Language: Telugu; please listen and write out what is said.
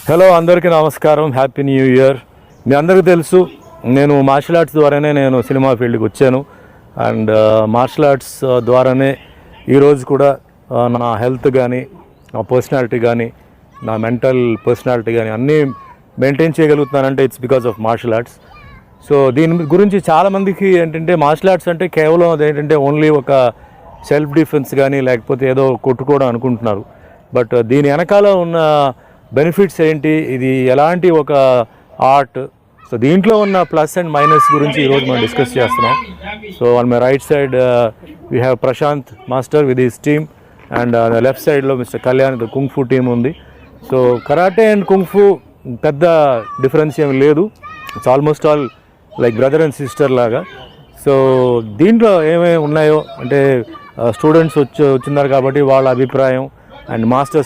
హలో అందరికీ నమస్కారం, హ్యాపీ న్యూ ఇయర్. మీ అందరికీ తెలుసు నేను మార్షల్ ఆర్ట్స్ ద్వారానే నేను సినిమా ఫీల్డ్కి వచ్చాను. అండ్ మార్షల్ ఆర్ట్స్ ద్వారానే ఈరోజు కూడా నా హెల్త్ కానీ, నా పర్సనాలిటీ కానీ, నా మెంటల్ పర్సనాలిటీ కానీ అన్నీ మెయింటైన్ చేయగలుగుతున్నానంటే it's because of martial arts. So దీని గురించి చాలామందికి ఏంటంటే మార్షల్ ఆర్ట్స్ అంటే కేవలం అదేంటంటే ఓన్లీ ఒక సెల్ఫ్ డిఫెన్స్ కానీ లేకపోతే ఏదో కొట్టుకోవడం అనుకుంటున్నారు. బట్ దీని వెనకాల ఉన్న బెనిఫిట్స్ ఏంటి, ఇది ఎలాంటి ఒక ఆర్ట్, సో దీంట్లో ఉన్న ప్లస్ అండ్ మైనస్ గురించి ఈరోజు మనం డిస్కస్ చేస్తున్నాం. So on my right side we have Prashant master with his team and left సైడ్లో mister Kalyan the kung fu team ఉంది. So karate and kung fu పెద్ద డిఫరెన్స్ ఏమి లేదు, it's almost all like brother and sister లాగా. సో దీంట్లో ఏమేమి ఉన్నాయో అంటే స్టూడెంట్స్ వచ్చిన్నారు కాబట్టి వాళ్ళ అభిప్రాయం అండ్ మాస్టర్స్